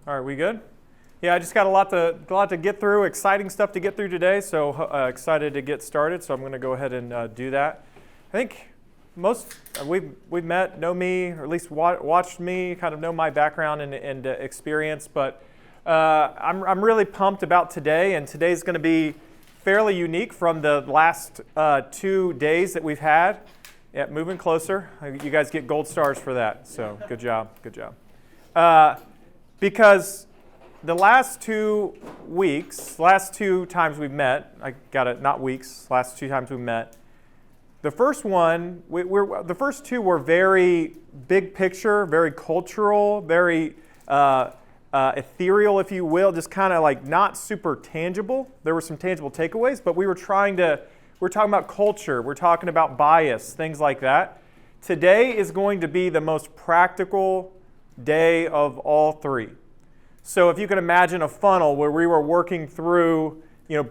All right, we good? Yeah, I just got a lot to get through, exciting stuff to get through today, so excited to get started, so I'm going to go ahead and do that. I think most, we've met, know me, or at least watched me, kind of know my background and experience, but I'm really pumped about today, and today's going to be fairly unique from the last 2 days that we've had. Yeah, moving closer. You guys get gold stars for that, so good job, good job. Because the last 2 weeks, last 2 times we've met, I got it, not weeks, last 2 times we've met, the first one, the first 2 were very big picture, very cultural, very ethereal, if you will, just kind of like not super tangible. There were some tangible takeaways, but we're talking about culture, we're talking about bias, things like that. Today is going to be the most practical day of all 3. So if you can imagine a funnel where we were working through,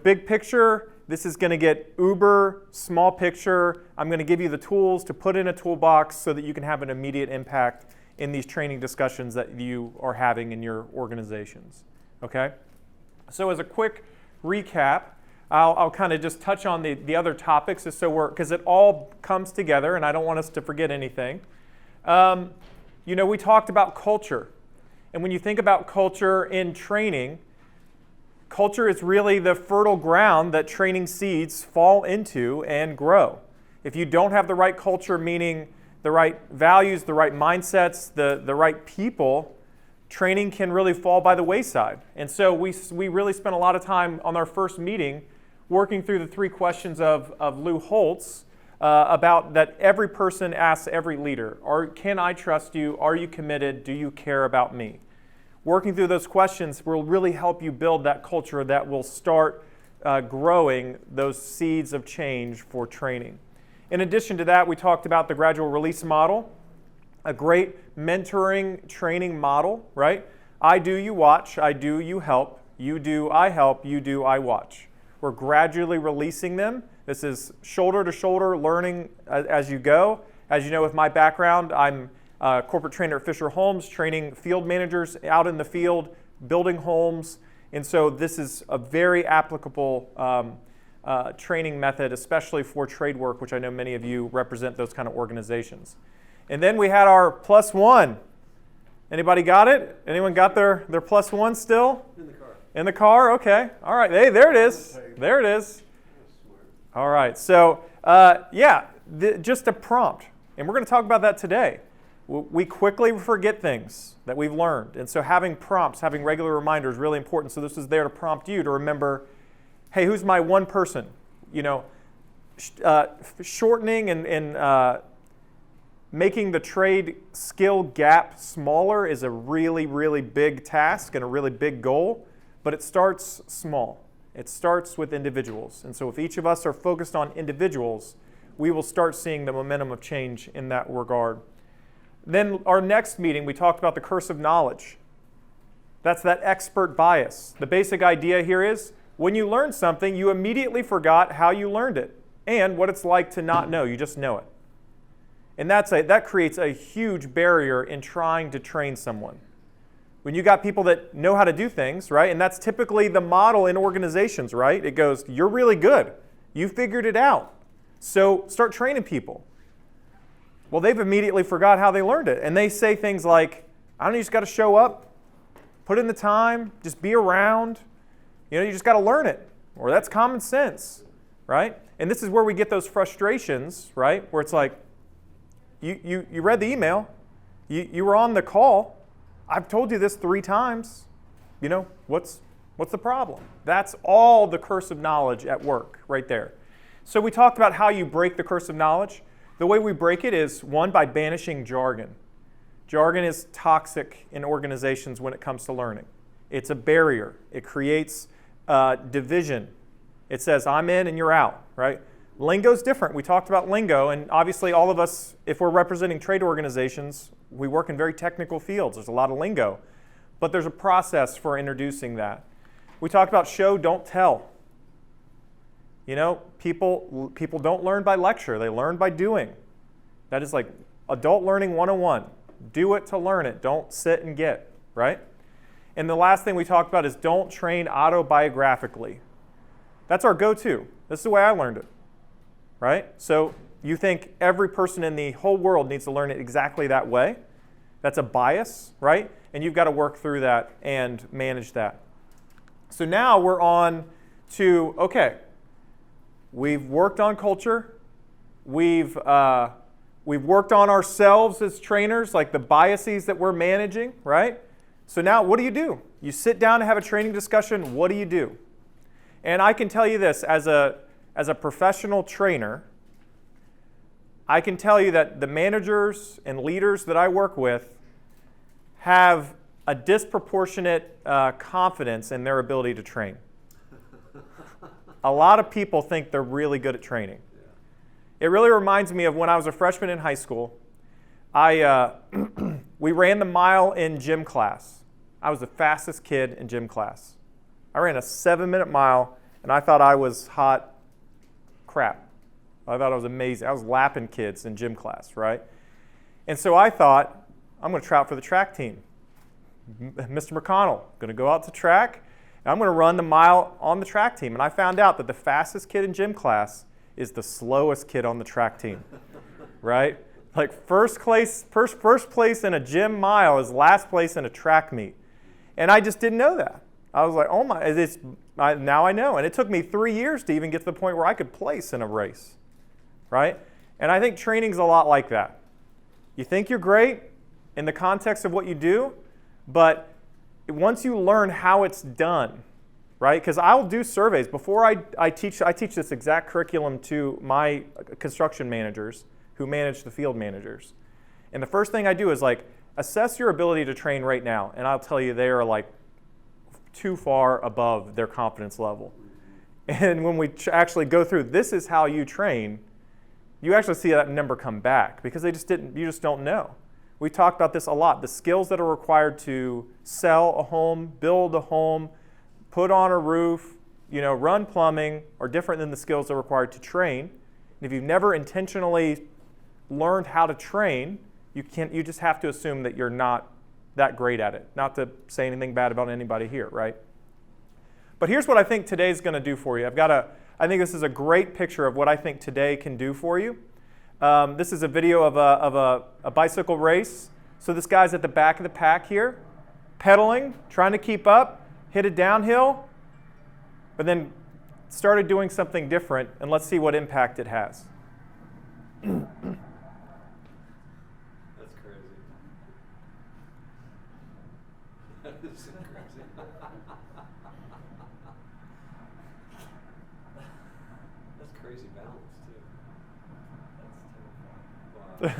big picture, this is going to get uber small picture. I'm going to give you the tools to put in a toolbox so that you can have an immediate impact in these training discussions that you are having in your organizations. Okay? So as a quick recap, I'll kind of just touch on the other topics because it all comes together and I don't want us to forget anything. We talked about culture. And when you think about culture in training, culture is really the fertile ground that training seeds fall into and grow. If you don't have the right culture, meaning the right values, the right mindsets, the right people, training can really fall by the wayside. And so we really spent a lot of time on our first meeting working through the 3 questions of Lou Holtz about that every person asks every leader. Can I trust you? Are you committed? Do you care about me? Working through those questions will really help you build that culture that will start growing those seeds of change for training. In addition to that, we talked about the gradual release model, a great mentoring training model, right? I do, you watch. I do, you help. You do, I help. You do, I watch. We're gradually releasing them. This is shoulder to shoulder learning as you go. As you know, with my background, I'm a corporate trainer at Fisher Homes, training field managers out in the field, building homes. And so this is a very applicable training method, especially for trade work, which I know many of you represent those kind of organizations. And then we had our +1. Anybody got it? Anyone got their +1 still? In the car. In the car? Okay. All right. Hey, there it is. There it is. All right. So, just a prompt. And we're going to talk about that today. We quickly forget things that we've learned. And so having prompts, having regular reminders is really important. So this is there to prompt you to remember, hey, who's my one person? Shortening and making the trade skill gap smaller is a really, really big task and a really big goal. But it starts small. It starts with individuals. And so if each of us are focused on individuals, we will start seeing the momentum of change in that regard. Then our next meeting, we talked about the curse of knowledge. That's that expert bias. The basic idea here is when you learn something, you immediately forgot how you learned it and what it's like to not know. You just know it. And that creates a huge barrier in trying to train someone. When you got people that know how to do things, right? And that's typically the model in organizations, right? It goes, you're really good. You figured it out. So start training people. Well, they've immediately forgot how they learned it. And they say things like, I don't know, you just got to show up, put in the time, just be around. You just got to learn it. Or that's common sense, right? And this is where we get those frustrations, right? Where it's like, you read the email, you were on the call, I've told you this 3 times. What's the problem? That's all the curse of knowledge at work right there. So we talked about how you break the curse of knowledge. The way we break it is, 1, by banishing jargon. Jargon is toxic in organizations when it comes to learning. It's a barrier. It creates division. It says, I'm in and you're out, right? Lingo's different. We talked about lingo, and obviously all of us, if we're representing trade organizations, we work in very technical fields. There's a lot of lingo. But there's a process for introducing that. We talked about show, don't tell. People don't learn by lecture. They learn by doing. That is like adult learning 101. Do it to learn it. Don't sit and get, right? And the last thing we talked about is don't train autobiographically. That's our go-to. This is the way I learned it, right? So you think every person in the whole world needs to learn it exactly that way. That's a bias, right? And you've got to work through that and manage that. So now we're on to, okay, we've worked on culture. We've worked on ourselves as trainers, like the biases that we're managing, right? So now what do? You sit down and have a training discussion. What do you do? And I can tell you this, as a professional trainer, I can tell you that the managers and leaders that I work with have a disproportionate confidence in their ability to train. A lot of people think they're really good at training. It really reminds me of when I was a freshman in high school. We ran the mile in gym class. I was the fastest kid in gym class. I ran a 7-minute mile, and I thought I was hot crap. I thought I was amazing. I was lapping kids in gym class, right? And so I thought, I'm going to try out for the track team. Mr. McConnell, going to go out to track, and I'm going to run the mile on the track team. And I found out that the fastest kid in gym class is the slowest kid on the track team, right? Like first place in a gym mile is last place in a track meet. And I just didn't know that. I was like, oh my, now I know. And it took me 3 years to even get to the point where I could place in a race, right? And I think training's a lot like that. You think you're great in the context of what you do, but once you learn how it's done, right? Because I'll do surveys. Before I teach this exact curriculum to my construction managers who manage the field managers. And the first thing I do is like, assess your ability to train right now. And I'll tell you, they are like too far above their confidence level. And when we actually go through, this is how you train, you actually see that number come back because you just don't know. We talked about this a lot. The skills that are required to sell a home, build a home, put on a roof, run plumbing are different than the skills that are required to train. And if you've never intentionally learned how to train, you just have to assume that you're not that great at it. Not to say anything bad about anybody here, right? But here's what I think today's going to do for you. I think this is a great picture of what I think today can do for you. This is a video of a bicycle race. So this guy's at the back of the pack here, pedaling, trying to keep up, hit a downhill, but then started doing something different, and let's see what impact it has. This is crazy. That's crazy balance, too. That's terrifying. Wow.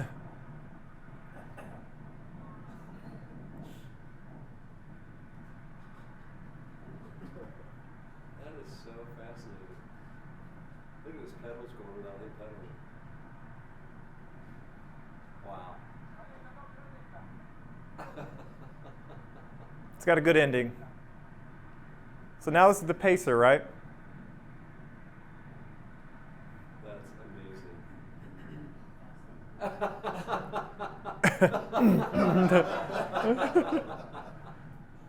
That is so fascinating. Look at his pedals going without him pedaling. Wow. It's got a good ending. So now this is the pacer, right? That's amazing.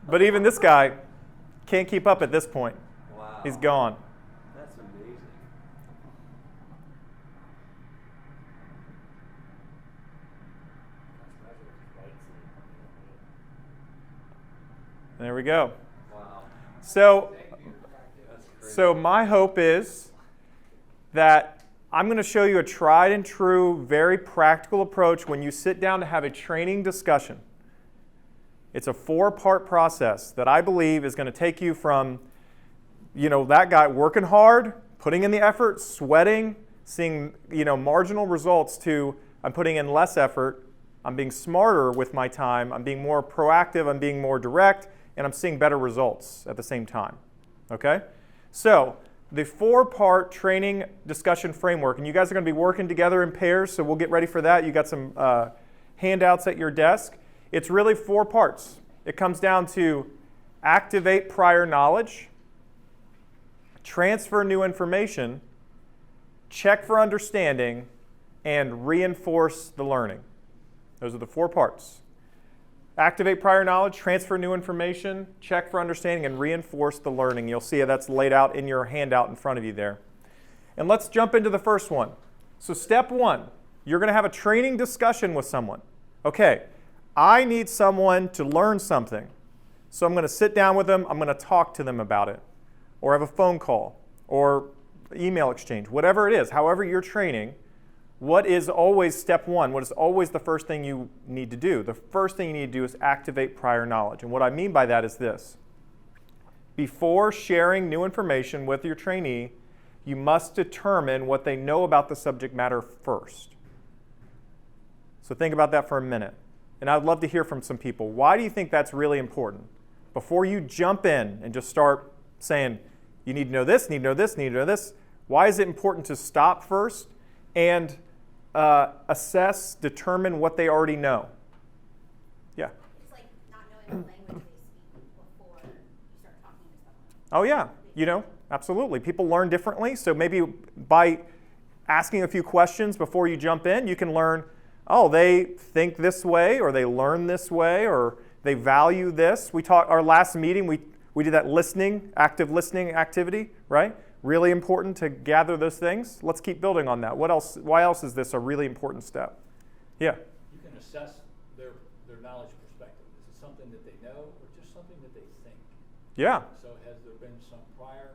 But even this guy can't keep up at this point. Wow. He's gone. That's amazing. There we go. Wow. So my hope is that I'm going to show you a tried and true, very practical approach when you sit down to have a training discussion. It's a 4-part process that I believe is going to take you from, that guy working hard, putting in the effort, sweating, seeing, marginal results to I'm putting in less effort, I'm being smarter with my time, I'm being more proactive, I'm being more direct, and I'm seeing better results at the same time. Okay? So the 4-part training discussion framework, and you guys are going to be working together in pairs, so we'll get ready for that. You got some handouts at your desk. It's really 4 parts. It comes down to activate prior knowledge, transfer new information, check for understanding, and reinforce the learning. Those are the 4 parts. Activate prior knowledge, transfer new information, check for understanding, and reinforce the learning. You'll see that's laid out in your handout in front of you there. And let's jump into the first one. So step one, you're going to have a training discussion with someone. Okay, I need someone to learn something. So I'm going to sit down with them, I'm going to talk to them about it, or have a phone call, or email exchange, whatever it is, however you're training. What is always step one? What is always the first thing you need to do? The first thing you need to do is activate prior knowledge. And what I mean by that is this. Before sharing new information with your trainee, you must determine what they know about the subject matter first. So think about that for a minute. And I'd love to hear from some people. Why do you think that's really important? Before you jump in and just start saying, you need to know this, need to know this, need to know this, why is it important to stop first and assess, determine what they already know? Yeah. It's like not knowing the language they speak before you start talking to someone. Oh yeah, absolutely. People learn differently, so maybe by asking a few questions before you jump in, you can learn, oh, they think this way, or they learn this way, or they value this. Our last meeting, we did that active listening activity, right? Really important to gather those things. Let's keep building on that. What else? Why else is this a really important step? Yeah. You can assess their knowledge perspective. Is it something that they know or just something that they think? Yeah. So has there been some prior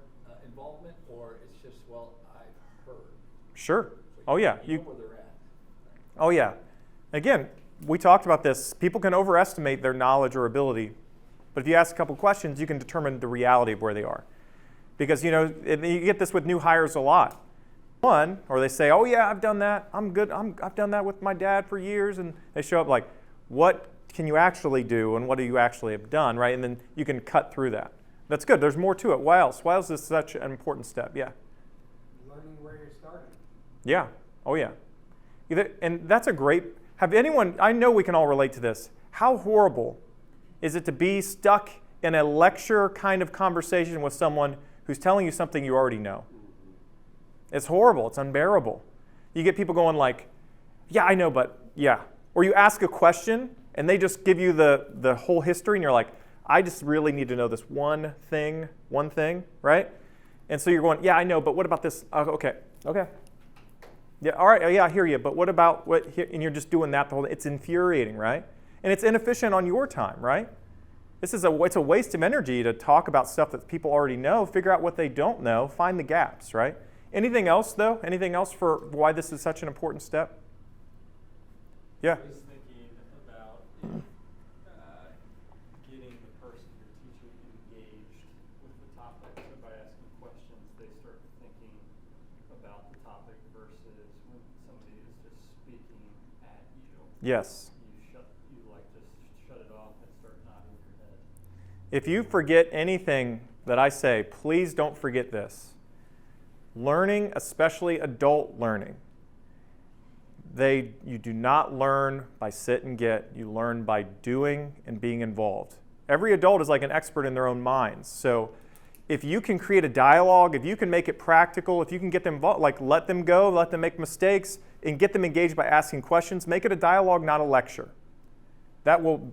involvement, or it's just, well, I've heard? Sure. So Oh yeah. You know where they're at. Oh yeah. Again, we talked about this. People can overestimate their knowledge or ability, but if you ask a couple questions, you can determine the reality of where they are. Because you get this with new hires a lot. Or they say, oh yeah, I've done that. I'm good. I've done that with my dad for years, and they show up like, what can you actually do, and what do you actually have done, right? And then you can cut through that. That's good. There's more to it. Why else? Why else is this such an important step? Yeah. Learning where you're starting. Yeah. Oh yeah. And that's a great. I know we can all relate to this. How horrible is it to be stuck in a lecture kind of conversation with someone who's telling you something you already know? It's horrible. It's unbearable. You get people going like, yeah, I know, but yeah. Or you ask a question and they just give you the whole history and you're like, I just really need to know this one thing, right? And so you're going, yeah, I know, but what about this? Okay. Yeah, all right, yeah, I hear you, but what about what here? And you're just doing that the whole day. It's infuriating, right? And it's inefficient on your time, right? It's a waste of energy to talk about stuff that people already know, figure out what they don't know, find the gaps, right? Anything else, though? Anything else for why this is such an important step? Yeah? I was thinking about getting the person you're teaching engaged with the topic. So by asking questions, they start thinking about the topic versus when somebody is just speaking at you. Yes. You like just shut it off and start nodding your head. If you forget anything that I say, please don't forget this. Learning, especially adult learning, you do not learn by sit and get. You learn by doing and being involved. Every adult is like an expert in their own minds. So if you can create a dialogue, if you can make it practical, if you can get them involved, like let them go, let them make mistakes, and get them engaged by asking questions, make it a dialogue, not a lecture. That will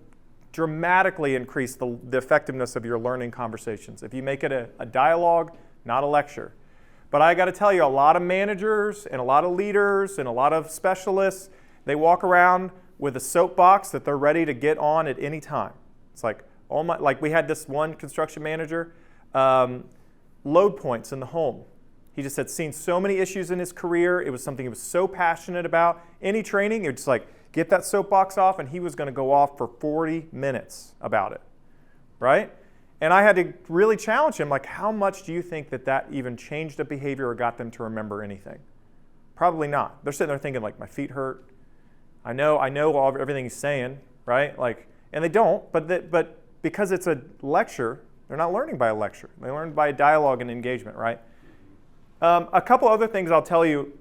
dramatically increase the effectiveness of your learning conversations. If you make it a dialogue, not a lecture. But I got to tell you, a lot of managers and a lot of leaders and a lot of specialists, they walk around with a soapbox that they're ready to get on at any time. It's like, like we had this one construction manager, load points in the home. He just had seen so many issues in his career. It was something he was so passionate about. Any training, it was just like, get that soapbox off, and he was going to go off for 40 minutes about it, right? And I had to really challenge him, like, how much do you think that even changed a behavior or got them to remember anything? Probably not. They're sitting there thinking, like, my feet hurt. I know everything he's saying, right? Like, and they don't, but because it's a lecture, they're not learning by a lecture. They learn by dialogue and engagement, right? A couple other things I'll tell you.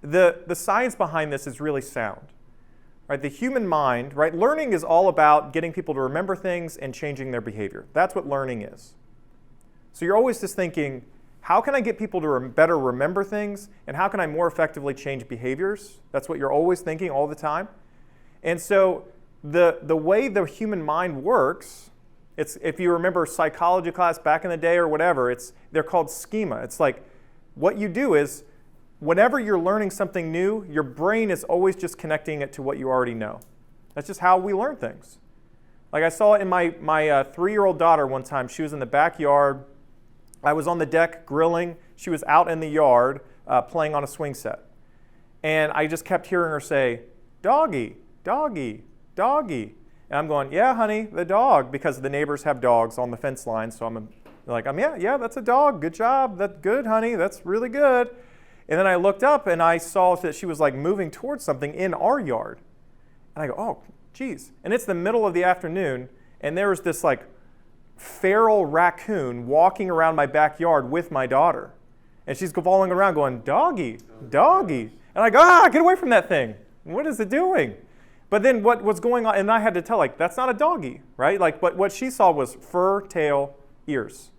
The science behind this is really sound. Right, the human mind, right? Learning is all about getting people to remember things and changing their behavior. That's what learning is. So you're always just thinking, how can I get people to better remember things, and how can I more effectively change behaviors? That's what you're always thinking all the time. And so the way the human mind works, it's, if you remember psychology class back in the day or whatever, they're called schema. It's like what you do is whenever you're learning something new, your brain is always just connecting it to what you already know. That's just how we learn things. Like I saw it in my 3-year-old daughter one time. She was in the backyard. I was on the deck grilling. She was out in the yard playing on a swing set. And I just kept hearing her say, "Doggy, doggy, doggy." And I'm going, "Yeah, honey, the dog," because the neighbors have dogs on the fence line. So I'm like, yeah, that's a dog. Good job. That's good, honey. That's really good. And then I looked up and I saw that she was like moving towards something in our yard. And I go, "Oh, geez." And it's the middle of the afternoon, and there was this like feral raccoon walking around my backyard with my daughter. And she's following around going, "Doggy, doggy." And I go, "Get away from that thing. What is it doing?" But then what was going on, and I had to tell, like, that's not a doggy, right? Like, but what she saw was fur, tail, ears.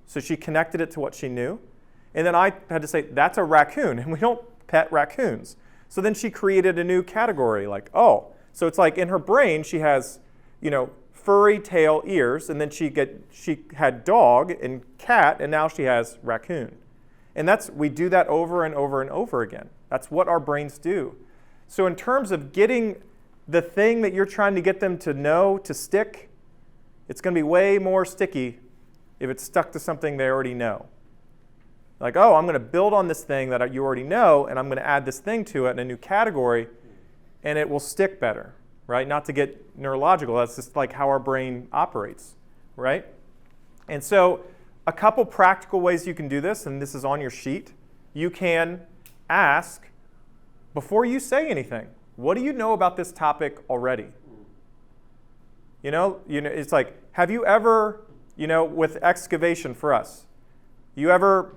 So she connected it to what she knew. And then I had to say, that's a raccoon, and we don't pet raccoons. So then she created a new category, like, oh. So it's like in her brain, she has, furry, tail, ears, and then she had dog and cat, and now she has raccoon. And we do that over and over and over again. That's what our brains do. So in terms of getting the thing that you're trying to get them to know to stick, it's going to be way more sticky if it's stuck to something they already know. Like, oh, I'm going to build on this thing that you already know, and I'm going to add this thing to it in a new category, and it will stick better, right? Not to get neurological, that's just like how our brain operates, right? And so a couple practical ways you can do this, and this is on your sheet. You can ask, before you say anything, what do you know about this topic already? It's like, have you ever, with excavation for us, you ever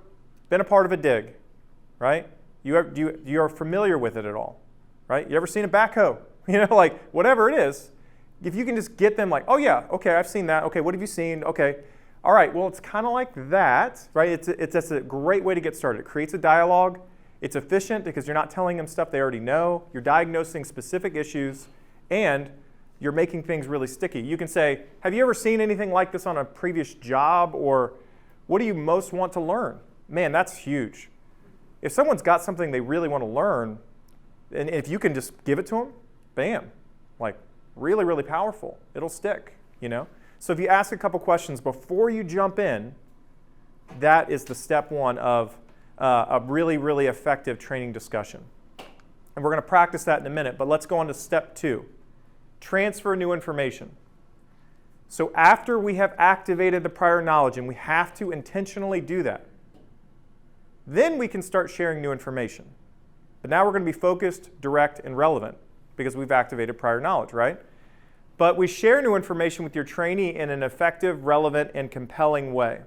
been a part of a dig, right? You are familiar with it at all, right? You ever seen a backhoe? Like whatever it is, if you can just get them like, oh yeah, okay, I've seen that. Okay, what have you seen? Okay, all right, well, it's kind of like that, right? It's a great way to get started. It creates a dialogue. It's efficient because you're not telling them stuff they already know. You're diagnosing specific issues, and you're making things really sticky. You can say, have you ever seen anything like this on a previous job? Or what do you most want to learn? Man, that's huge. If someone's got something they really want to learn, and if you can just give it to them, bam, like really, really powerful. It'll stick, So if you ask a couple questions before you jump in, that is the step one of a really, really effective training discussion. And we're going to practice that in a minute, but let's go on to step 2. Transfer new information. So after we have activated the prior knowledge, and we have to intentionally do that, then we can start sharing new information. But now we're going to be focused, direct, and relevant because we've activated prior knowledge, right? But we share new information with your trainee in an effective, relevant, and compelling way.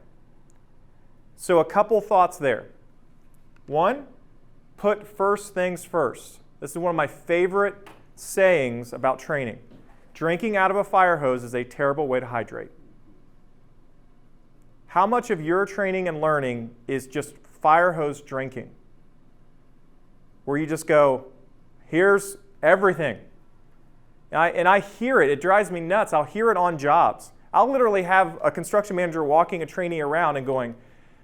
So a couple thoughts there. 1, put first things first. This is one of my favorite sayings about training. Drinking out of a fire hose is a terrible way to hydrate. How much of your training and learning is just fire hose drinking? Where you just go, here's everything. And I hear it. It drives me nuts. I'll hear it on jobs. I'll literally have a construction manager walking a trainee around and going,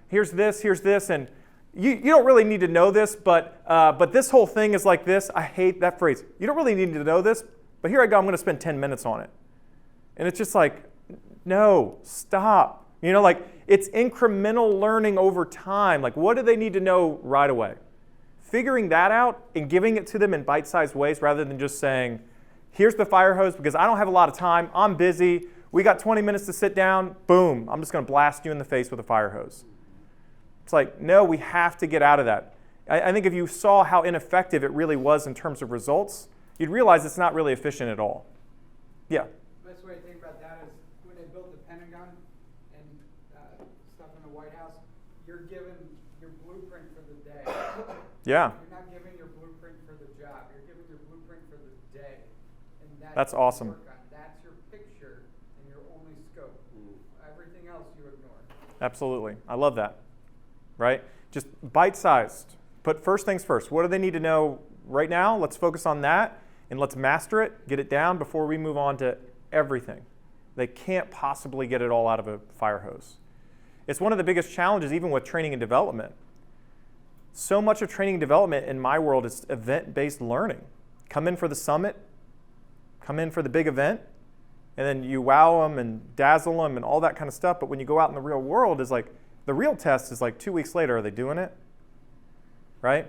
here's this, and you don't really need to know this, but this whole thing is like this. I hate that phrase. You don't really need to know this, but here I go. I'm going to spend 10 minutes on it. And it's just like, no, stop. It's incremental learning over time. Like, what do they need to know right away? Figuring that out and giving it to them in bite-sized ways rather than just saying, here's the fire hose because I don't have a lot of time. I'm busy. We got 20 minutes to sit down. Boom. I'm just going to blast you in the face with a fire hose. It's like, no, we have to get out of that. I think if you saw how ineffective it really was in terms of results, you'd realize it's not really efficient at all. Yeah? Best way to think about that is when they built the Pentagon and stuff in the White House, you're given your blueprint for the day. Yeah. You're not given your blueprint for the job. You're given your blueprint for the day. And That's what you awesome. work on. That's your picture and your only scope. Everything else you ignore. Absolutely. I love that. Right? Just bite-sized. Put first things first. What do they need to know right now? Let's focus on that. and let's master it, get it down before we move on to everything. They can't possibly get it all out of a fire hose. It's one of the biggest challenges even with training and development. So much of training and development in my world is event-based learning. Come in for the summit, come in for the big event, and then you wow them and dazzle them and all that kind of stuff. But when you go out in the real world, is like the real test is like 2 weeks later, are they doing it? Right?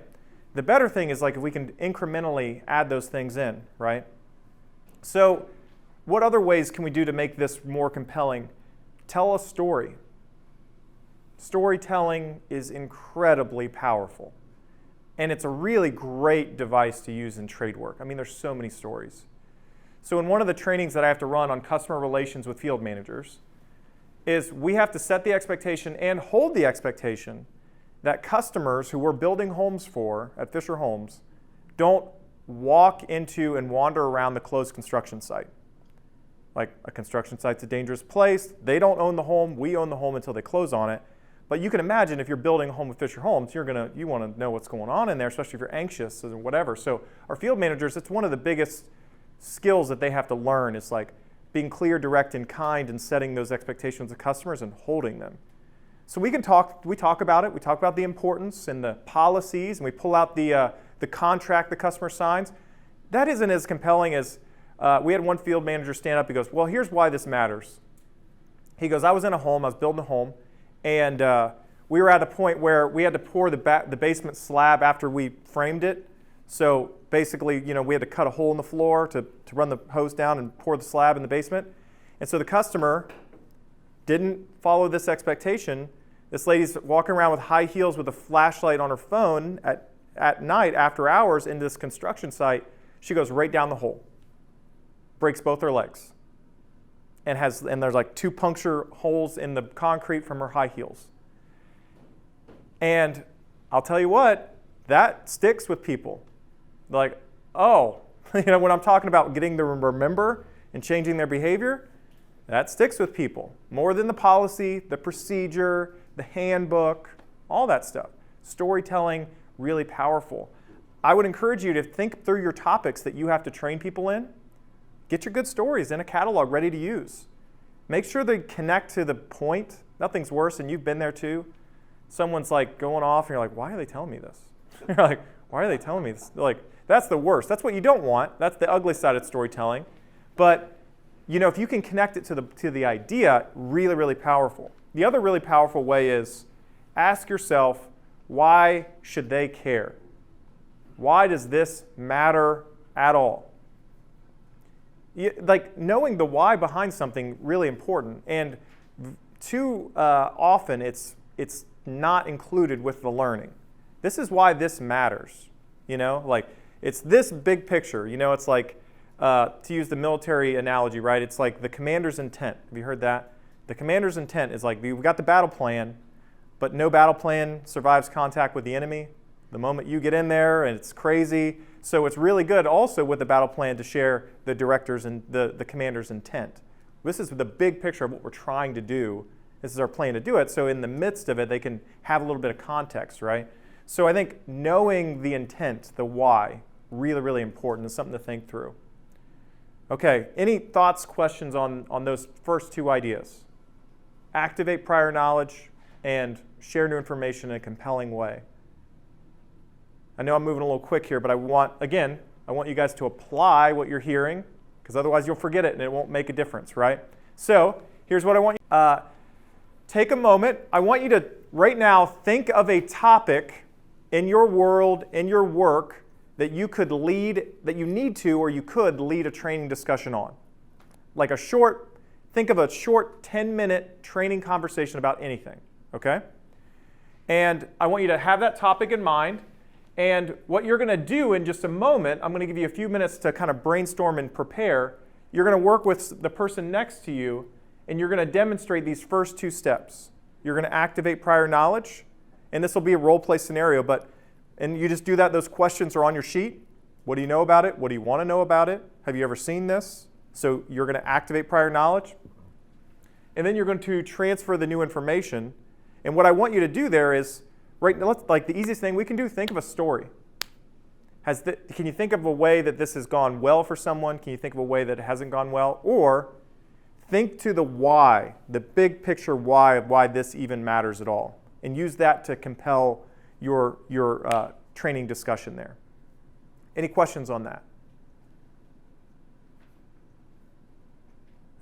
The better thing is like if we can incrementally add those things in, right? So what other ways can we do to make this more compelling? Tell a story. Storytelling is incredibly powerful. And it's a really great device to use in trade work. I mean, there's so many stories. So in one of the trainings that I have to run on customer relations with field managers is we have to set the expectation and hold the expectation that customers who we're building homes for at Fisher Homes don't walk into and wander around the closed construction site. Like a construction site's a dangerous place. They don't own the home. We own the home until they close on it. But you can imagine if you're building a home with Fisher Homes, you want to know what's going on in there, especially if you're anxious or whatever. So our field managers, it's one of the biggest skills that they have to learn is like being clear, direct, and kind and setting those expectations of customers and holding them. So we talk about it. We talk about the importance and the policies, and we pull out the contract the customer signs. That isn't as compelling as we had one field manager stand up. He goes, well, here's why this matters. He goes, I was building a home, and we were at a point where we had to pour the basement slab after we framed it. So basically, we had to cut a hole in the floor to run the hose down and pour the slab in the basement. And so the customer didn't follow this expectation. This lady's walking around with high heels with a flashlight on her phone at night after hours in this construction site. She goes right down the hole, breaks both her legs, and there's like 2 puncture holes in the concrete from her high heels. And I'll tell you what, that sticks with people. Like, oh, when I'm talking about getting them to remember and changing their behavior, that sticks with people more than the policy, the procedure, the handbook, all that stuff. Storytelling, really powerful. I would encourage you to think through your topics that you have to train people in. Get your good stories in a catalog ready to use. Make sure they connect to the point. Nothing's worse, and you've been there too. Someone's like going off, and you're like, why are they telling me this? You're like, why are they telling me this? They're like, that's the worst. That's what you don't want. That's the ugly side of storytelling. But if you can connect it to the idea, really, really powerful. The other really powerful way is ask yourself, why should they care? Why does this matter at all? Like knowing the why behind something really important, and too often it's not included with the learning. This is why this matters. Like it's this big picture. It's like to use the military analogy, right? It's like the commander's intent. Have you heard that? The commander's intent is like we've got the battle plan, but no battle plan survives contact with the enemy. The moment you get in there and it's crazy. So it's really good also with the battle plan to share the director's and the commander's intent. This is the big picture of what we're trying to do. This is our plan to do it. So in the midst of it, they can have a little bit of context, right? So I think knowing the intent, the why, really, really important and something to think through. Okay, any thoughts, questions on those first 2 ideas? Activate prior knowledge and share new information in a compelling way. I know I'm moving a little quick here, but I want you guys to apply what you're hearing, because otherwise you'll forget it and it won't make a difference, right? So here's what I want you take a moment. I want you to right now think of a topic in your world, in your work, that you could lead, that you need to, or you could lead a training discussion on. Like think of a short 10-minute training conversation about anything, okay? And I want you to have that topic in mind. And what you're going to do in just a moment, I'm going to give you a few minutes to kind of brainstorm and prepare. You're going to work with the person next to you, and you're going to demonstrate these first 2 steps. You're going to activate prior knowledge, and this will be a role play scenario, and you just do that. Those questions are on your sheet. What do you know about it? What do you want to know about it? Have you ever seen this? So you're going to activate prior knowledge, and then you're going to transfer the new information. And what I want you to do there is, like the easiest thing we can do, think of a story. Can you think of a way that this has gone well for someone? Can you think of a way that it hasn't gone well? Or think to the why, the big picture why of why this even matters at all, and use that to compel your training discussion there. Any questions on that?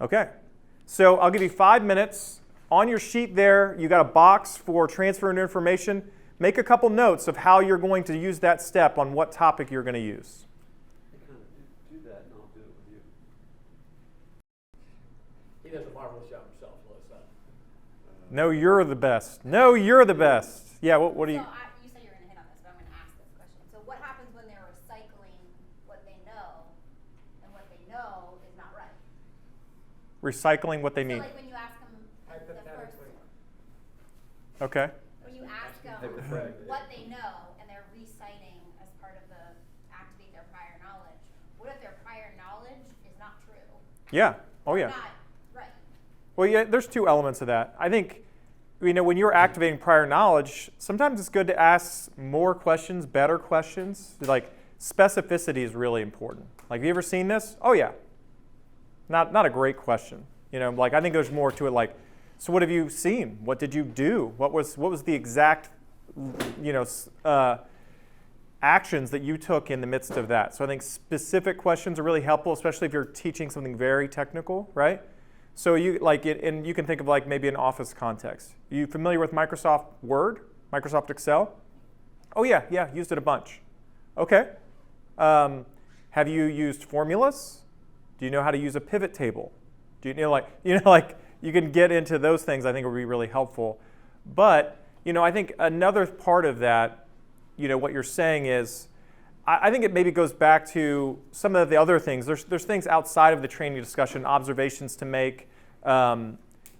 Okay, so I'll give you 5 minutes. On your sheet there, you got a box for transferring information. Make a couple notes of how you're going to use that step on what topic you're going to use. I kind of do that, and I'll do it with you. He does a marvelous job himself, Lois. No, you're the best. No, you're the best. Yeah, what do you? So you said you were going to hit on this, but I'm going to ask this question. So what happens when they're recycling what they know, and what they know is not right? Recycling what they So mean. like when you ask them the first, Hypothetically. Okay. when you ask them Hypothetically. what they know, and they're reciting as part of the activate their prior knowledge, what if their prior knowledge is not true? Yeah. Oh yeah. Not right. Well, yeah. There's two elements of that. I think, when you're activating prior knowledge, sometimes it's good to ask more questions, better questions. Like specificity is really important. Like, have you ever seen this? Oh yeah. Not a great question. Like I think there's more to it. Like, so what have you seen? What did you do? What was the exact, actions that you took in the midst of that? So I think specific questions are really helpful, especially if you're teaching something very technical, right? So you and you can think of like maybe an office context. Are you familiar with Microsoft Word, Microsoft Excel? Oh yeah, used it a bunch. Okay. Have you used formulas? Do you know how to use a pivot table? Do you know you can get into those things. I think would be really helpful. But I think another part of that, what you're saying is, I think it maybe goes back to some of the other things. There's things outside of the training discussion, observations to make,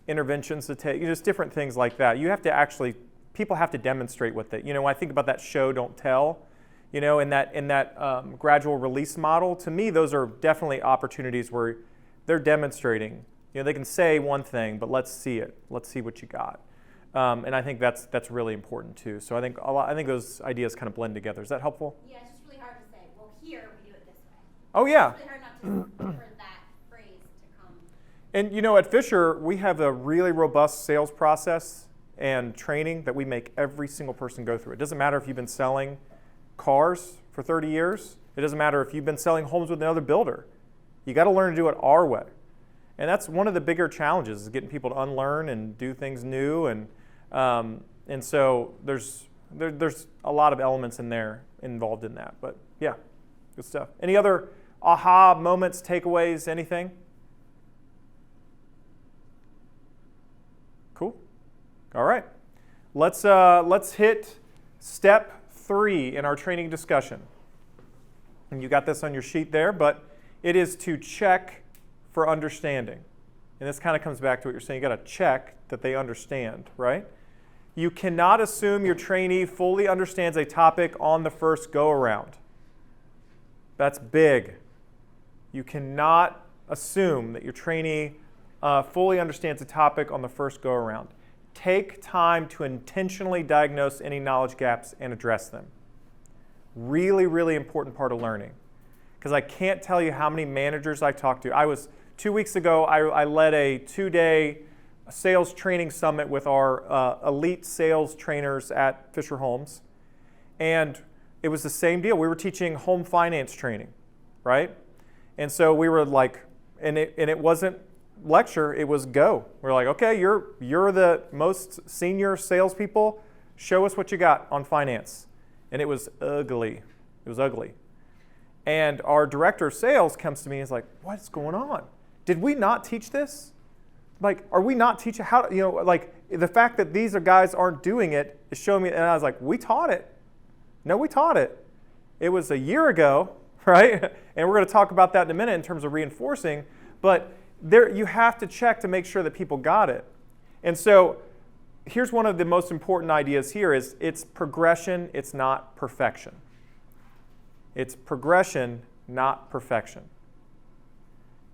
interventions to take, just different things like that. You have to people have to demonstrate with it. When I think about that show, don't tell, in that gradual release model, to me, those are definitely opportunities where they're demonstrating. They can say one thing, but let's see it. Let's see what you got. And I think that's really important too. So I think those ideas kind of blend together. Is that helpful? Yeah, it's just really hard to say, well, here we do it this way. Oh yeah. It's really hard not to for that phrase to come. And at Fisher, we have a really robust sales process and training that we make every single person go through. It doesn't matter if you've been selling cars for 30 years. It doesn't matter if you've been selling homes with another builder. You got to learn to do it our way. And that's one of the bigger challenges, is getting people to unlearn and do things new. And so there's a lot of elements in there involved in that. But yeah, good stuff. Any other aha moments, takeaways, anything? Cool. All right. Let's hit step 3 in our training discussion. And you got this on your sheet there, but it is to check for understanding. And this kind of comes back to what you're saying. You got to check that they understand, right? You cannot assume your trainee fully understands a topic on the first go-around. That's big. You cannot assume that your trainee fully understands a topic on the first go-around. Take time to intentionally diagnose any knowledge gaps and address them. Really, really important part of learning. Because I can't tell you how many managers I talked to. 2 weeks ago, I led a 2-day sales training summit with our elite sales trainers at Fisher Homes. And it was the same deal. We were teaching home finance training, right? And so we were like, and it wasn't lecture, it was go. We're like, okay, you're the most senior salespeople. Show us what you got on finance. And it was ugly. It was ugly. And our director of sales comes to me and is like, what's going on? Did we not teach this? Like, are we not teaching how, like the fact that these guys aren't doing it is showing me, and I was like, we taught it. No, we taught it. It was a year ago, right? And we're going to talk about that in a minute in terms of reinforcing, but you have to check to make sure that people got it. And so here's one of the most important ideas here is it's progression, it's not perfection. It's progression, not perfection.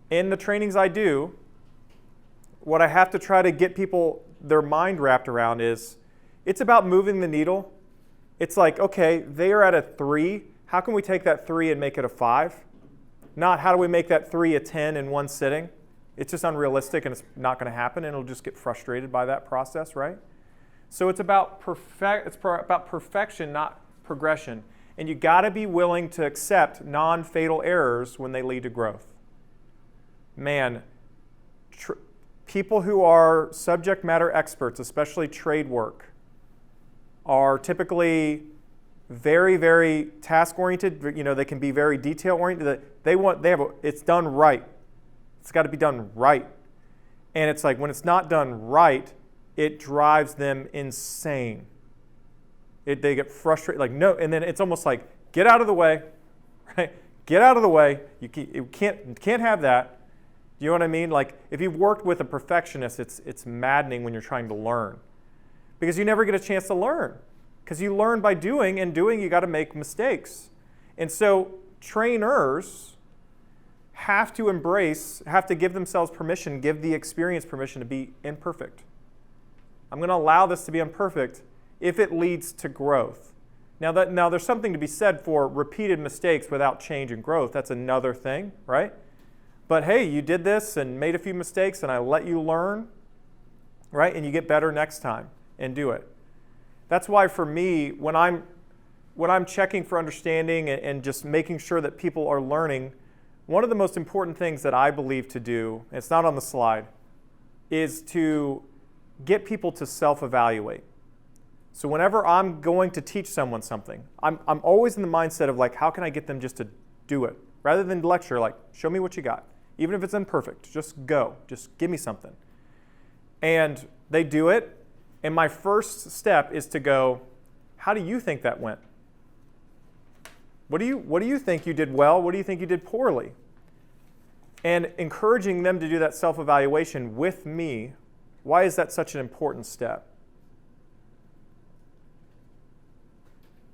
In the trainings I do, what I have to try to get people, their mind wrapped around is, it's about moving the needle. It's like, okay, they are at a 3. how can we take that 3 and make it a 5? Not how do we make that 3 a 10 in one sitting? It's just unrealistic and it's not going to happen, and it'll just get frustrated by that process, right? So it's about perfection, not progression. And you got to be willing to accept non-fatal errors when they lead to growth. Man, people who are subject matter experts, especially trade work, are typically very, very task-oriented. You know, they can be very detail-oriented. It's done right. It's got to be done right. And it's like when it's not done right, it drives them insane. They get frustrated, like no, and then it's almost like, get out of the way, right? Get out of the way. You can't have that. Do you know what I mean? Like if you've worked with a perfectionist, it's maddening when you're trying to learn, because you never get a chance to learn, because you learn by doing, and doing you got to make mistakes, and so trainers have to give themselves permission, give the experience permission to be imperfect. I'm going to allow this to be imperfect if it leads to growth. Now there's something to be said for repeated mistakes without change and growth. That's another thing, right? But hey, you did this and made a few mistakes and I let you learn, right? And you get better next time and do it. That's why for me, when I'm checking for understanding and just making sure that people are learning, one of the most important things that I believe to do, and it's not on the slide, is to get people to self-evaluate. So whenever I'm going to teach someone something, I'm always in the mindset of like, how can I get them just to do it? Rather than lecture, like, show me what you got. Even if it's imperfect, just go. Just give me something. And they do it, and my first step is to go, how do you think that went? What do you think you did well? What do you think you did poorly? And encouraging them to do that self-evaluation with me. Why is that such an important step?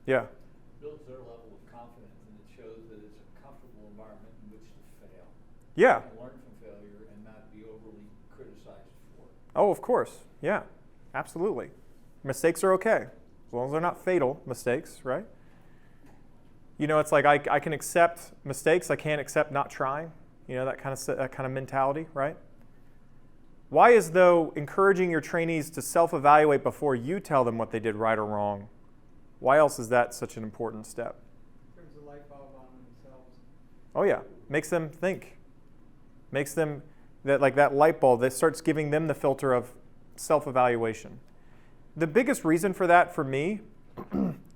Yeah. Builds their level of confidence, and it shows that it's a comfortable environment in which to fail. Yeah. And learn from failure and not be overly criticized for it. Oh, of course. Yeah, absolutely. Mistakes are okay, as long as they're not fatal mistakes, right? You know, it's like I can accept mistakes. I can't accept not trying. You know, that kind of mentality, right? Why is, though, encouraging your trainees to self-evaluate before you tell them what they did right or wrong? Why else is that such an important step? Turns the light bulb on themselves. Oh yeah, makes them think. Makes them, that light bulb, that starts giving them the filter of self-evaluation. The biggest reason for that for me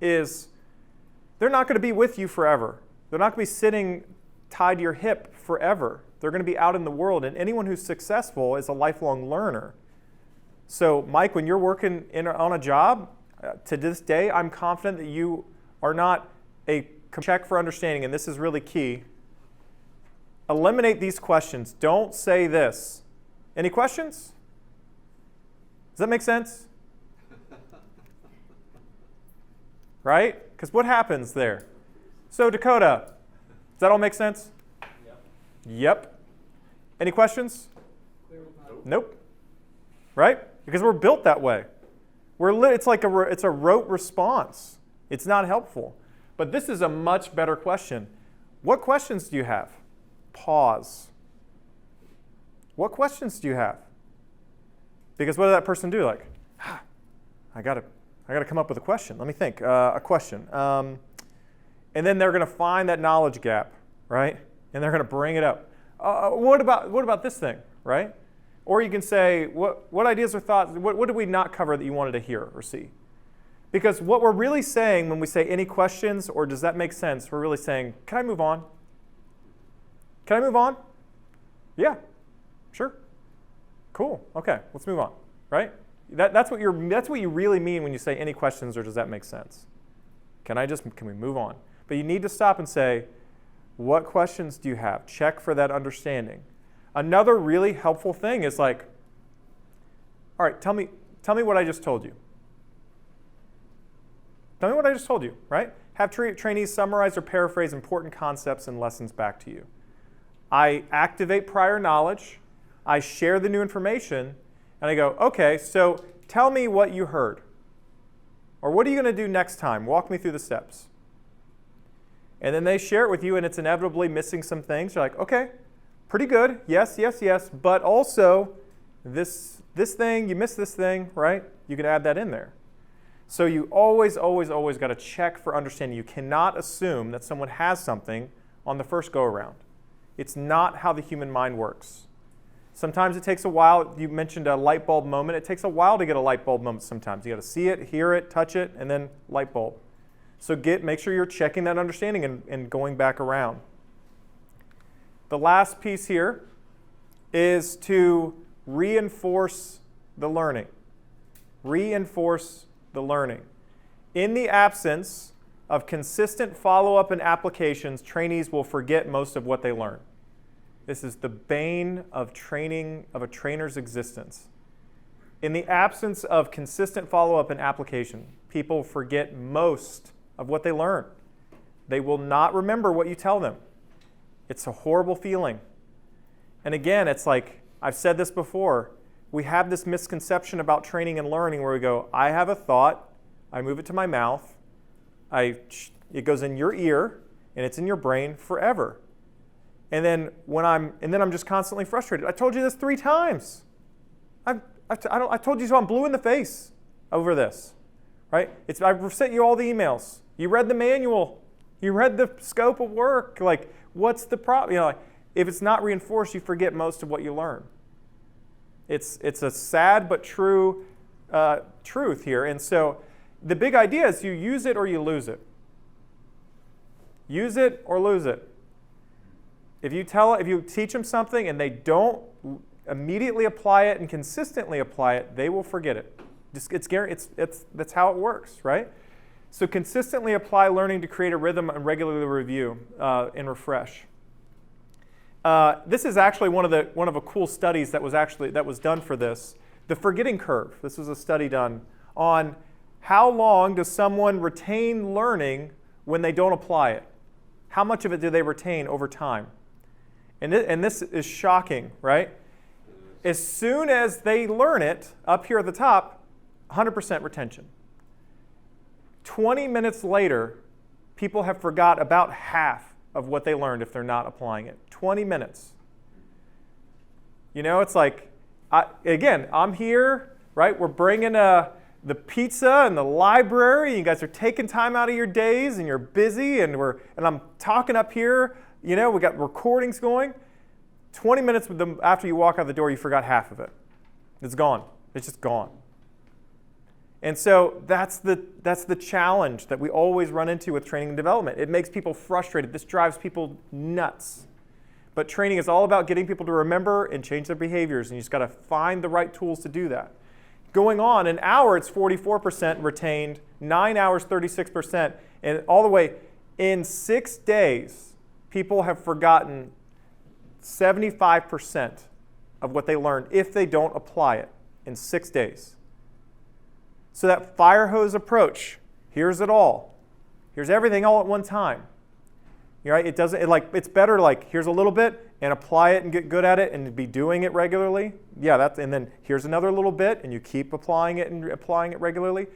is they're not going to be with you forever. They're not going to be sitting tied to your hip forever. They're going to be out in the world, and anyone who's successful is a lifelong learner. So Mike, when you're working on a job, to this day, I'm confident that you are not a check for understanding, and this is really key. Eliminate these questions. Don't say this. Any questions? Does that make sense? Right? Because what happens there? So Dakota, does that all make sense? Yep. Any questions? Nope. Right? Because we're built that way. It's like it's a rote response. It's not helpful. But this is a much better question. What questions do you have? Pause. What questions do you have? Because what did that person do? Like, I gotta come up with a question. Let me think. A question. And then they're going to find that knowledge gap, right? And they're going to bring it up. What about this thing, right? Or you can say, what ideas or thoughts, what did we not cover that you wanted to hear or see? Because what we're really saying when we say any questions or does that make sense, we're really saying, can I move on? Can I move on? Yeah, sure. Cool, okay, let's move on, right? That's what you really mean when you say any questions or does that make sense? Can we move on? But you need to stop and say, what questions do you have? Check for that understanding. Another really helpful thing is like, all right, tell me what I just told you. Tell me what I just told you, right? Have trainees summarize or paraphrase important concepts and lessons back to you. I activate prior knowledge, I share the new information, and I go, okay, so tell me what you heard. Or what are you going to do next time? Walk me through the steps. And then they share it with you, and it's inevitably missing some things. You're like, okay, pretty good. Yes, yes, yes. But also, this thing, you missed this thing, right? You can add that in there. So you always, always, always got to check for understanding. You cannot assume that someone has something on the first go-around. It's not how the human mind works. Sometimes it takes a while. You mentioned a light bulb moment. It takes a while to get a light bulb moment sometimes. You got to see it, hear it, touch it, and then light bulb. So make sure you're checking that understanding and going back around. The last piece here is to reinforce the learning. Reinforce the learning. In the absence of consistent follow-up and applications, trainees will forget most of what they learn. This is the bane of training, of a trainer's existence. In the absence of consistent follow-up and application, people forget most of what they learn. They will not remember what you tell them. It's a horrible feeling. And again, it's like, I've said this before, we have this misconception about training and learning where we go, I have a thought, I move it to my mouth, it goes in your ear, and it's in your brain forever. And then I'm just constantly frustrated. I told you this 3 times. I told you so. I'm blue in the face over this, right? I've sent you all the emails. You read the manual. You read the scope of work. Like, what's the problem? You know, like, if it's not reinforced, you forget most of what you learn. It's a sad but true truth here. And so the big idea is you use it or you lose it. Use it or lose it. If you teach them something and they don't immediately apply it and consistently apply it, they will forget it. That's how it works, right? So consistently apply learning to create a rhythm and regularly review and refresh. This is actually one of the cool studies that was done for this. The forgetting curve. This was a study done on how long does someone retain learning when they don't apply it. How much of it do they retain over time? And this is shocking, right? As soon as they learn it, up here at the top, 100% retention. 20 minutes later, people have forgot about half of what they learned if they're not applying it. 20 minutes. You know, it's like, I'm here, right? We're bringing the pizza and the library. You guys are taking time out of your days, and you're busy, and I'm talking up here. You know, we got recordings going. 20 minutes after you walk out the door, you forgot half of it. It's gone. It's just gone. And so that's the challenge that we always run into with training and development. It makes people frustrated. This drives people nuts. But training is all about getting people to remember and change their behaviors, and you just got to find the right tools to do that. Going on, an hour, it's 44% retained, 9 hours, 36%, and all the way in 6 days, people have forgotten 75% of what they learned if they don't apply it in 6 days. So that fire hose approach, here's it all. Here's everything all at one time. You're right? It's better like here's a little bit and apply it and get good at it and be doing it regularly. Yeah, and then here's another little bit and you keep applying it and applying it regularly.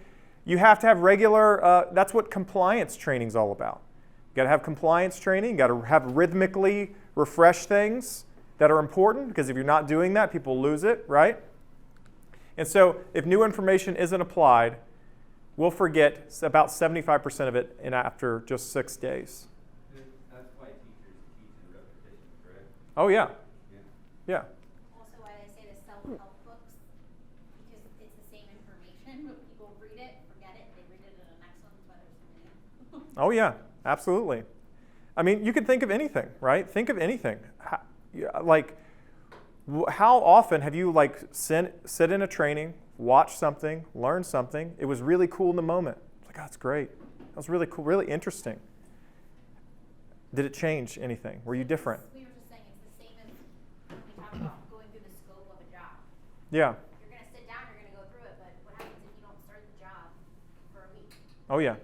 You have to have regular, that's what compliance training is all about. You got to have compliance training. You got to have rhythmically refresh things that are important, because if you're not doing that, people lose it, right? And so if new information isn't applied, we'll forget about 75% of it after just 6 days. That's why teachers teach in repetition, correct? Oh, yeah. Yeah. Also, why they say the self-help books, because it's the same information, but people read it, forget it, they read it in the next one, that's why there's so many. Oh, yeah, absolutely. I mean, you can think of anything, right? Think of anything. How often have you sit in a training, watch something, learn something? It was really cool in the moment. Like, oh, that's great. That was really cool, really interesting. Did it change anything? Were you different? We were just saying it's the same as when we talk about going through the scope of a job. Yeah. You're going to sit down, you're going to go through it, but what happens if you don't start the job for a week? Oh, yeah.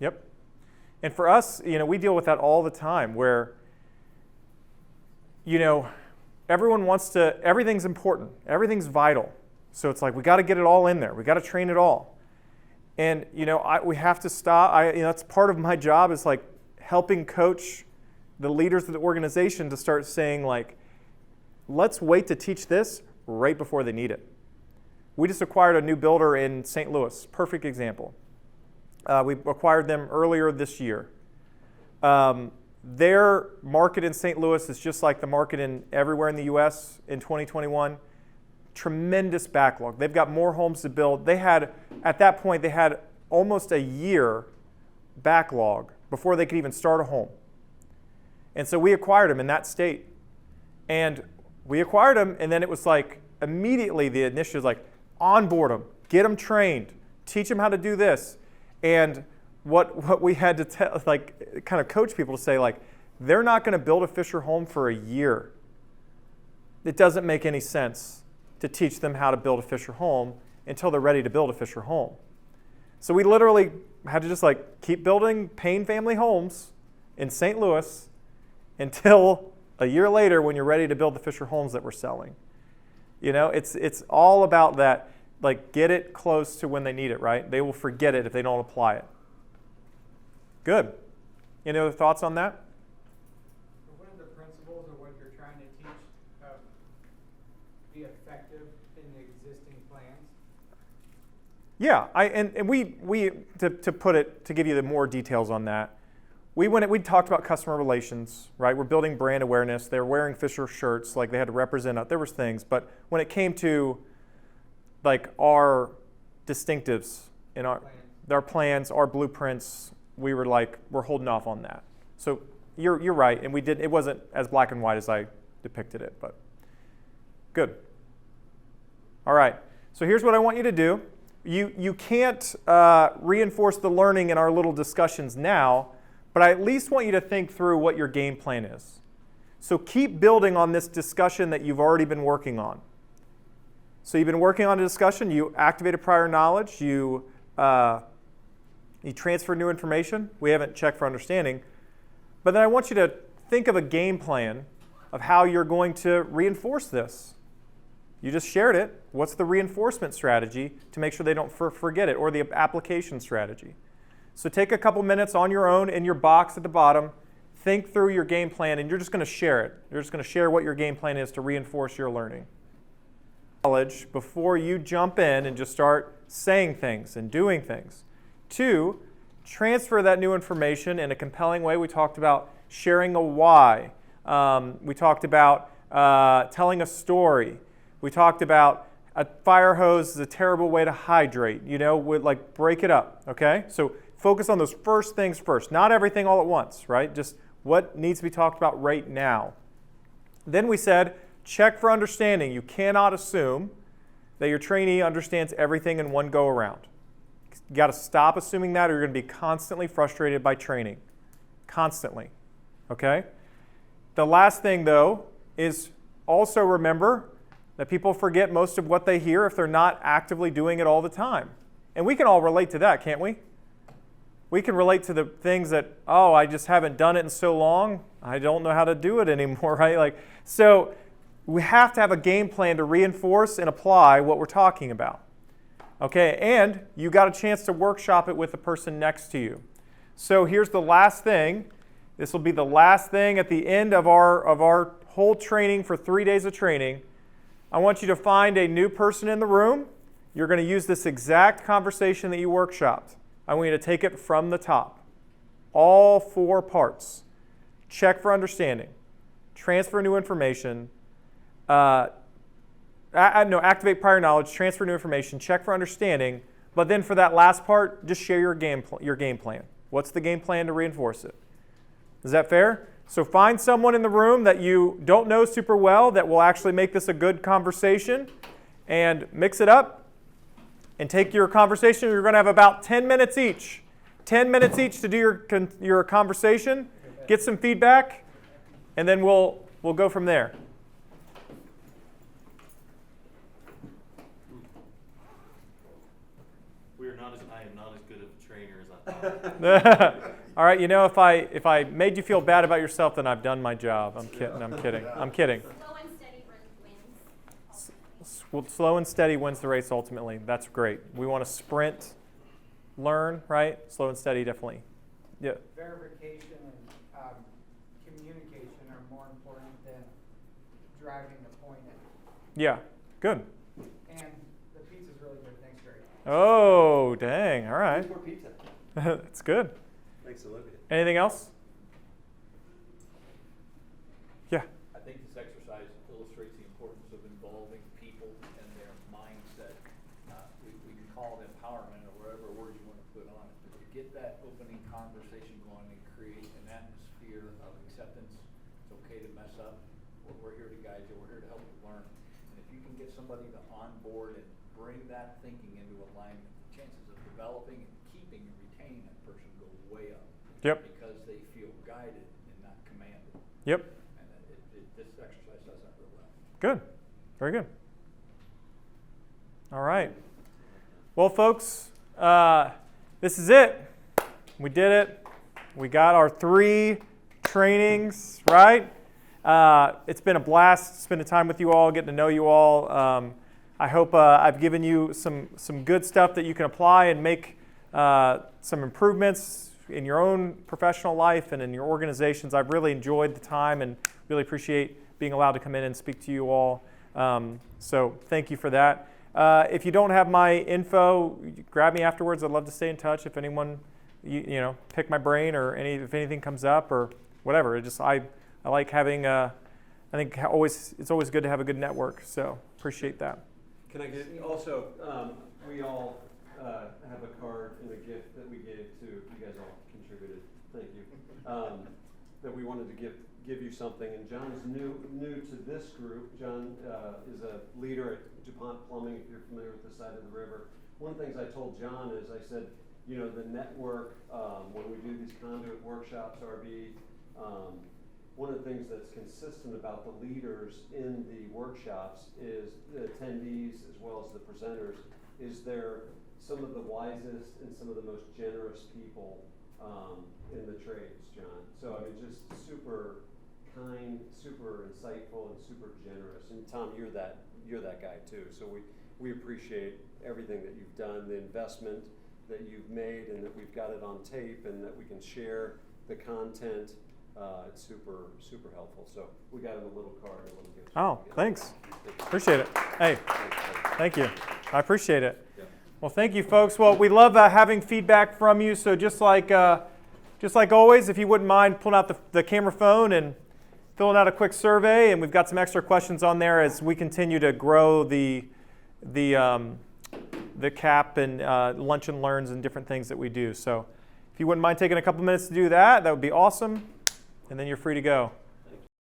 Yep. And for us, we deal with that all the time where, everyone wants to, everything's important. Everything's vital. So it's like, we got to get it all in there. We got to train it all. And we have to stop. That's part of my job is like helping coach the leaders of the organization to start saying like, let's wait to teach this right before they need it. We just acquired a new builder in St. Louis. Perfect example. We acquired them earlier this year. Their market in St. Louis is just like the market in everywhere in the U.S. in 2021. Tremendous backlog. They've got more homes to build. At that point, they had almost a year backlog before they could even start a home. And so we acquired them in that state. And we acquired them, and then it was like immediately the initiative was like, onboard them, get them trained, teach them how to do this. And what we had to kind of coach people to say, like, they're not going to build a Fisher home for a year. It doesn't make any sense to teach them how to build a Fisher home until they're ready to build a Fisher home. So we literally had to just like keep building Payne family homes in St. Louis until a year later when you're ready to build the Fisher homes that we're selling. It's all about that, like get it close to when they need it, right? They will forget it if they don't apply it. Good. Any other thoughts on that? One of the principles of what you're trying to teach be effective in the existing plans. Yeah, and we to put it, to give you the more details on that, we talked about customer relations, right? We're building brand awareness. They're wearing Fisher shirts, like they had to represent. There was things, but when it came to like our distinctives in our plans, our blueprints, we were like, we're holding off on that. So you're right, and it wasn't as black and white as I depicted it, but good. All right, so here's what I want you to do. You can't reinforce the learning in our little discussions now, but I at least want you to think through what your game plan is. So keep building on this discussion that you've already been working on. So you've been working on a discussion, you activated prior knowledge, you transfer new information. We haven't checked for understanding. But then I want you to think of a game plan of how you're going to reinforce this. You just shared it. What's the reinforcement strategy to make sure they don't forget it, or the application strategy? So take a couple minutes on your own in your box at the bottom, think through your game plan, and you're just going to share it. You're just going to share what your game plan is to reinforce your learning. Knowledge before you jump in and just start saying things and doing things. 2, transfer that new information in a compelling way. We talked about sharing a why. We talked about telling a story. We talked about a fire hose is a terrible way to hydrate. Like break it up, okay? So focus on those first things first. Not everything all at once, right? Just what needs to be talked about right now. Then we said, check for understanding. You cannot assume that your trainee understands everything in one go around. You got to stop assuming that, or you're going to be constantly frustrated by training. Constantly, okay? The last thing, though, is also remember that people forget most of what they hear if they're not actively doing it all the time. And we can all relate to that, can't we? We can relate to the things that, I just haven't done it in so long, I don't know how to do it anymore, right? So we have to have a game plan to reinforce and apply what we're talking about. Okay, and you got a chance to workshop it with the person next to you. So here's the last thing. This will be the last thing at the end of our whole training for 3 days of training. I want you to find a new person in the room. You're going to use this exact conversation that you workshopped. I want you to take it from the top. All 4 parts. Check for understanding. Transfer new information. Activate prior knowledge, transfer new information, check for understanding, but then for that last part, just share your game plan. What's the game plan to reinforce it? Is that fair? So find someone in the room that you don't know super well that will actually make this a good conversation, and mix it up and take your conversation. You're going to have about 10 minutes each. 10 minutes each to do your conversation, get some feedback, and then we'll go from there. I am not as good of a trainer as I thought. All right, if I made you feel bad about yourself, then I've done my job. I'm kidding. Slow and steady wins. Slow and steady wins the race ultimately. That's great. We want to sprint learn, right? Slow and steady, definitely. Yeah. Verification and communication are more important than driving the point in. Yeah. Good. And the pizza's really good. Thanks, Jerry. Oh, dang. All right. More pizza. That's good. Thanks, Olivia. Anything else? Yeah. I think this exercise illustrates the importance of involving people and their mindset. We can call it empowerment or whatever word you want to put on it, but to get that opening conversation going and create an atmosphere of acceptance, it's okay to mess up. We're here to guide you. We're here to help you learn. And if you can get somebody to on board and bring that thinking into alignment, the chances of developing and keeping and retaining that person go way up. Yep. Because they feel guided and not commanded. Yep. And this exercise does that real well. Good. Very good. All right. Well, folks, this is it. We did it. We got our 3 trainings, right? It's been a blast spending time with you all, getting to know you all. I hope I've given you some good stuff that you can apply and make some improvements in your own professional life and in your organizations. I've really enjoyed the time and really appreciate being allowed to come in and speak to you all. So thank you for that. If you don't have my info, grab me afterwards. I'd love to stay in touch if anyone, you know, pick my brain or if anything comes up or whatever. I like having, I think it's always good to have a good network. So appreciate that. Can I get, also, we all have a card and a gift that we gave to, you guys all contributed, thank you, that we wanted to give you something. And John is new to this group. John is a leader at DuPont Plumbing, if you're familiar with the side of the river. One of the things I told John is I said, you know, the network, when we do these conduit workshops, RB, one of the things that's consistent about the leaders in the workshops is the attendees as well as the presenters is they're some of the wisest and some of the most generous people in the trades, John. So I mean, just super kind, super insightful, and super generous. And Tom, you're that guy too. So we appreciate everything that you've done, the investment that you've made, and that we've got it on tape, and that we can share the content. It's super, super helpful. So we got him a little card. I want to give Oh, thanks. Appreciate it. Hey, thank you. I appreciate it. Yeah. Well, thank you, folks. Well, we love having feedback from you. So just like always, if you wouldn't mind pulling out the camera phone and filling out a quick survey, and we've got some extra questions on there as we continue to grow the CAP and lunch and learns and different things that we do. So if you wouldn't mind taking a couple minutes to do that, that would be awesome. And then you're free to go.